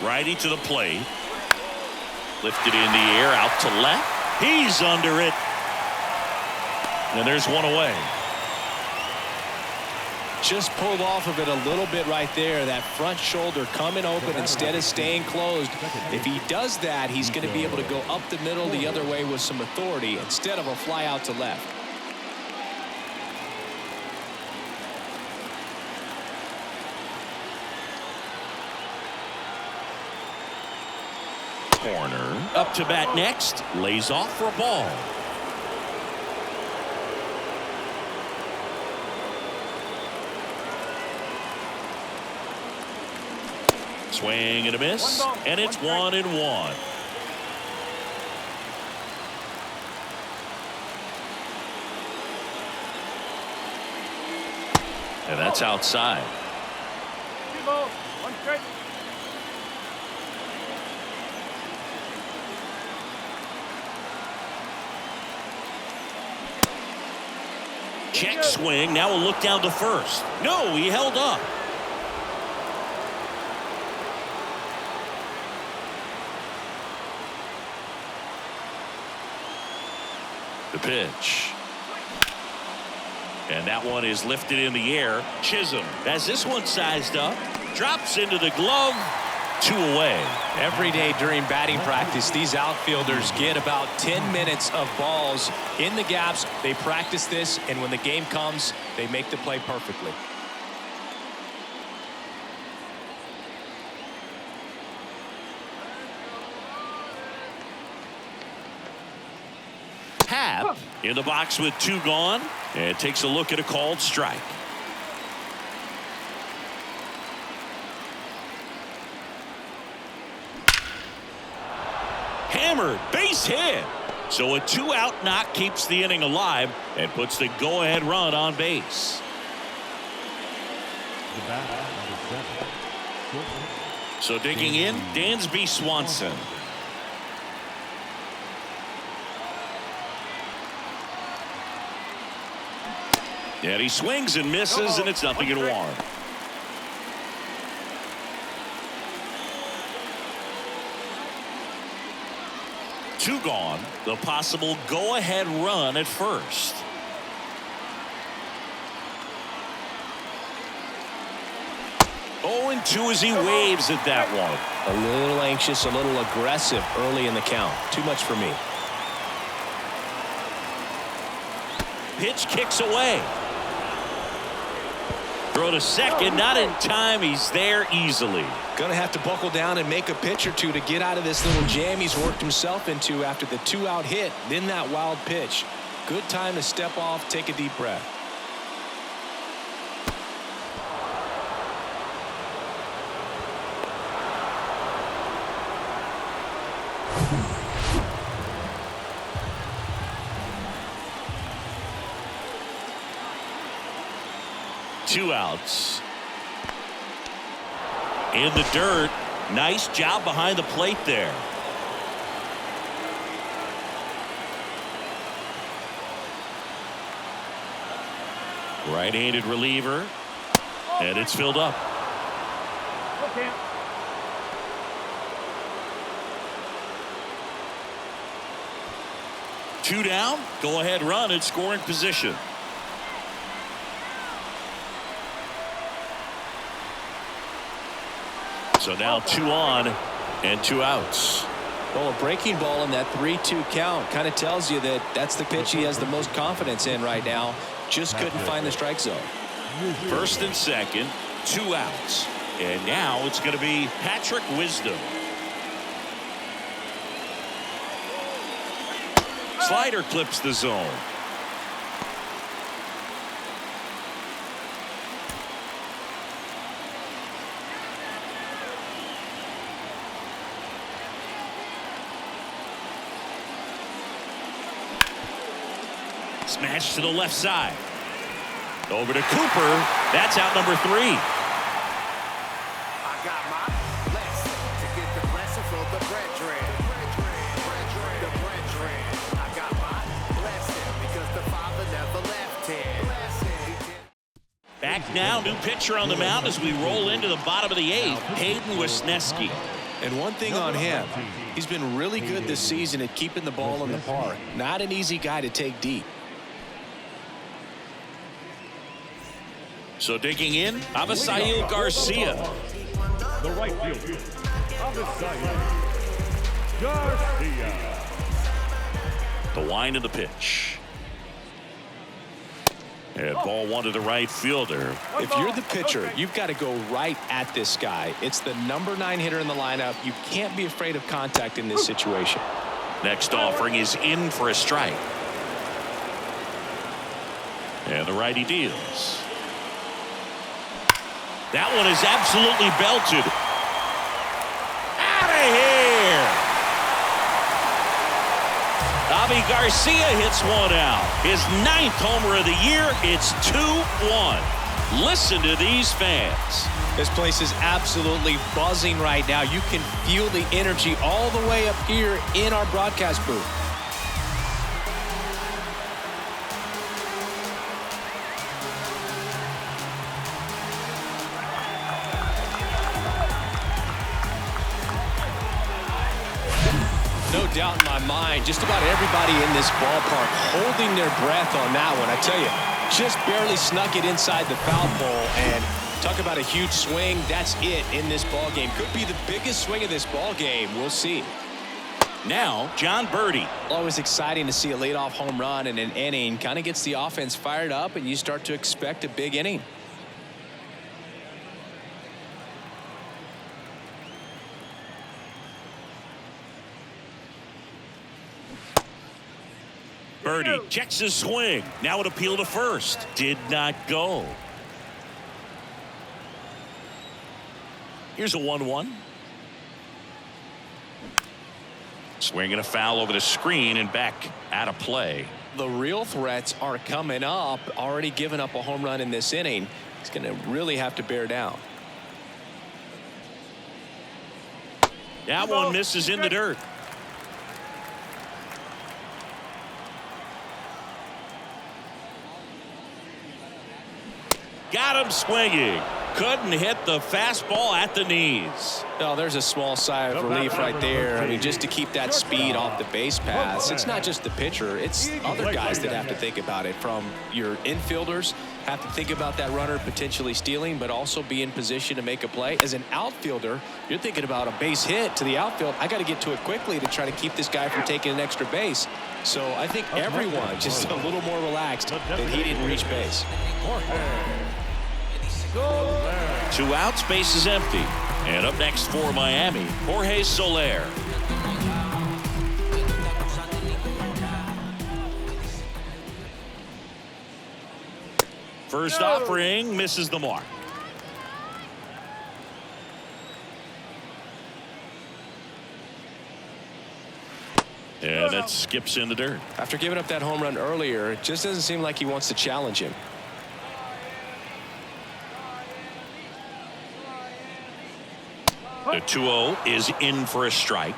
Righty to the plate. Lifted in the air, out to left. He's under it. And there's 1 away. Just pulled off of it a little bit right there. That front shoulder coming open instead of staying closed. If he does that, he's going to be able to go up the middle the other way with some authority instead of a fly out to left. Corner. Up to bat next. Lays off for a ball. Swing and a miss, and it's 1-1. And that's outside. 2 balls, 1 strike. Check swing. Now we'll look down to first. No, he held up. The pitch. And that one is lifted in the air. Chisholm has this one sized up. Drops into the glove. 2 away. Every day during batting practice, these outfielders get about 10 minutes of balls in the gaps. They practice this, and when the game comes, they make the play perfectly. Happ in the box with 2 gone, and takes a look at a called strike. hammered. Base hit. So a 2-out knock keeps the inning alive and puts the go-ahead run on base. The bat, number 7. So digging in, Dansby Swanson. And he swings and misses, and it's nothing in 1. Two gone. The possible go-ahead run at first. Oh, and 2 as he waves at that one. A little anxious, a little aggressive early in the count. Too much for me. Pitch kicks away. Throw to second, not in time. He's there easily. Gonna have to buckle down and make a pitch or two to get out of this little jam he's worked himself into after the 2-out hit, then that wild pitch. Good time to step off, take a deep breath. Two outs. In the dirt. Nice job behind the plate there. Right-handed reliever. And it's filled up. Okay. 2 down. Go ahead run in scoring position. So now 2 on and 2 outs. Well, a breaking ball in that 3-2 count kind of tells you that that's the pitch he has the most confidence in right now. Just couldn't find the strike zone. First and second, 2 outs. And now it's going to be Patrick Wisdom. Slider clips the zone. Smash to the left side. Over to Cooper. That's out number 3. I got my blessing to get the blessing from the brethren. The brethren. I got my blessing because the Father never left him. Back now, new pitcher on the mound as we roll into the bottom of the 8th. Hayden Wisniewski. And one thing on him, he's been really good this season at keeping the ball in the park. Not an easy guy to take deep. So digging in, Avisail Garcia. The right fielder, Avisail Garcia. The wind of the pitch. And ball 1 to the right fielder. If you're the pitcher, you've got to go right at this guy. It's the number 9 hitter in the lineup. You can't be afraid of contact in this situation. Next offering is in for a strike. And the righty deals. That one is absolutely belted. Out of here. Avi Garcia hits 1 out. His 9th homer of the year. It's 2-1. Listen to these fans. This place is absolutely buzzing right now. You can feel the energy all the way up here in our broadcast booth. No doubt in my mind, just about everybody in this ballpark holding their breath on that one. I tell you, just barely snuck it inside the foul pole, and talk about a huge swing. That's it in this ball game. Could be the biggest swing of this ball game. We'll see. Now, John Birdie. Always exciting to see a leadoff home run in an inning. Kind of gets the offense fired up, and you start to expect a big inning. Birdie checks his swing. Now an appeal to first. Did not go. Here's a 1-1. Swinging a foul over the screen and back out of play. The real threats are coming up. Already given up a home run in this inning. He's going to really have to bear down. That one misses in the dirt. Got him swinging. Couldn't hit the fastball at the knees. Oh, there's a small sigh of relief right there. I mean, just to keep that speed off the base paths. It's not just the pitcher. It's other guys that have to think about it. From your infielders, have to think about that runner potentially stealing, but also be in position to make a play. As an outfielder, you're thinking about a base hit to the outfield. I got to get to it quickly to try to keep this guy from taking an extra base. So I think everyone just a little more relaxed that he didn't reach base. 2 outs, base is empty. And up next for Miami, Jorge Soler. First offering misses the mark. And that skips in the dirt. After giving up that home run earlier, it just doesn't seem like he wants to challenge him. The 2-0 is in for a strike.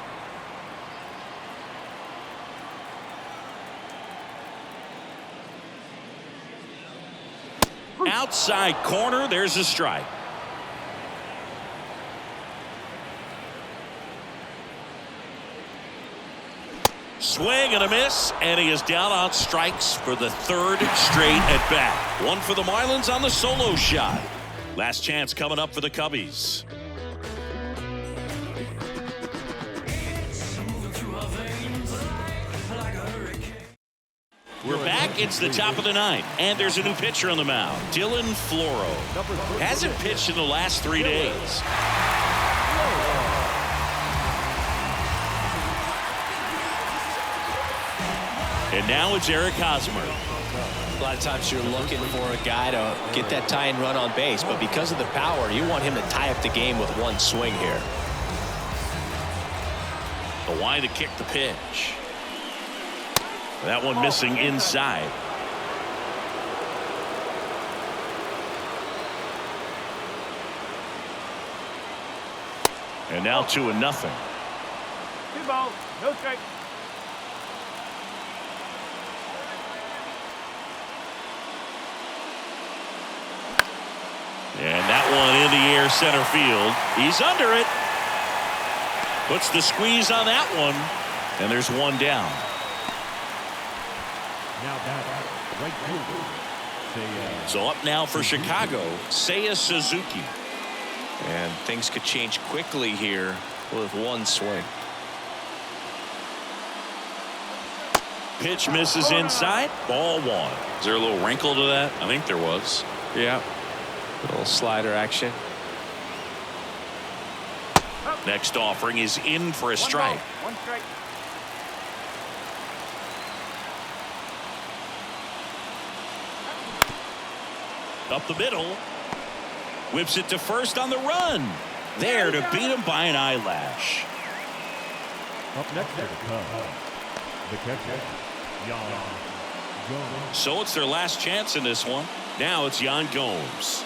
Outside corner, there's a strike. Swing and a miss, and he is down on strikes for the 3rd straight at bat. One for the Marlins on the solo shot. Last chance coming up for the Cubbies. We're back. It's the top of the 9th, and there's a new pitcher on the mound. Dylan Floro hasn't pitched in the last 3 days. And now it's Eric Hosmer. A lot of times you're looking for a guy to get that tying run on base, but because of the power, you want him to tie up the game with one swing here. The line to kick the pitch. That one missing inside. And now 2-0. 2 balls, no strike. And that one in the air center field. He's under it. Puts the squeeze on that one. And there's one down. Now back right fielder. So up now for Chicago, Seiya Suzuki. And things could change quickly here with one swing. Pitch misses inside. Ball 1. Is there a little wrinkle to that? I think there was. Yeah. A little slider action. Next offering is in for a strike. 1 strike. Up the middle. Whips it to first on the run. There to beat him by an eyelash. Up next to the Cubs, the catcher, Yan Gomes. So it's their last chance in this one. Now it's Yan Gomes.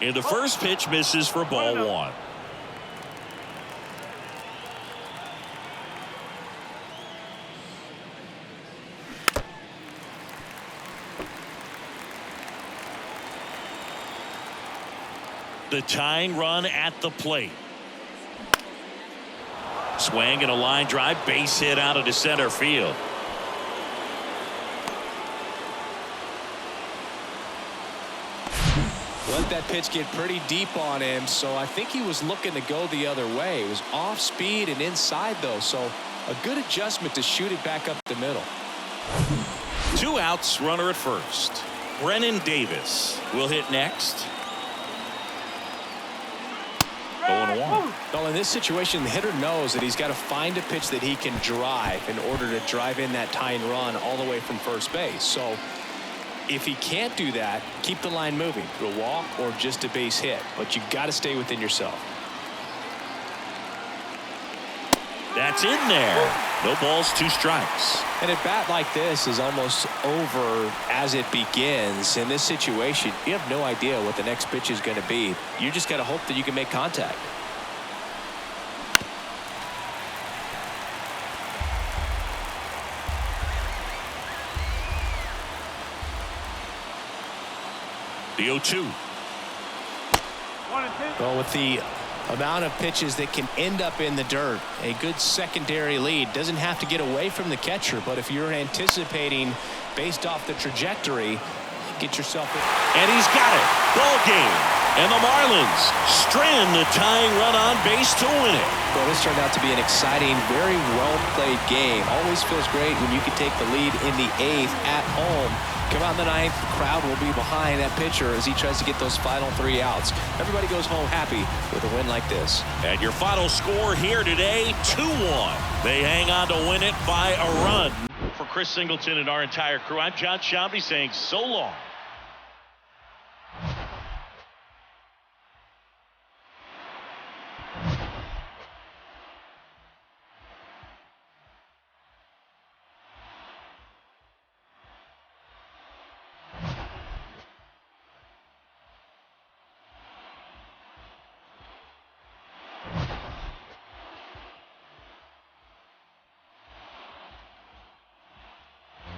And the first pitch misses for ball 1. The tying run at the plate. Swing and a line drive, base hit out of the center field. Let that pitch get pretty deep on him, so I think he was looking to go the other way. It was off speed and inside though, so a good adjustment to shoot it back up the middle. 2 outs, runner at first. Brennan Davis will hit next. 0-1. Well, in this situation, the hitter knows that he's got to find a pitch that he can drive in order to drive in that tying run all the way from first base. So if he can't do that, keep the line moving through a walk or just a base hit. But you've got to stay within yourself. That's in there. No balls, 2 strikes. And a bat like this is almost over as it begins. In this situation, you have no idea what the next pitch is going to be. You just got to hope that you can make contact. The 0-2. 1 and 2. Well, with the amount of pitches that can end up in the dirt, a good secondary lead doesn't have to get away from the catcher, but if you're anticipating based off the trajectory, get yourself in. And he's got it. Ball game. And the Marlins strand the tying run on base to win it. Well, this turned out to be an exciting, very well-played game. Always feels great when you can take the lead in the 8th at home. Come out in the 9th, the crowd will be behind that pitcher as he tries to get those final 3 outs. Everybody goes home happy with a win like this. And your final score here today, 2-1. They hang on to win it by a run. For Chris Singleton and our entire crew, I'm John Shambi saying so long.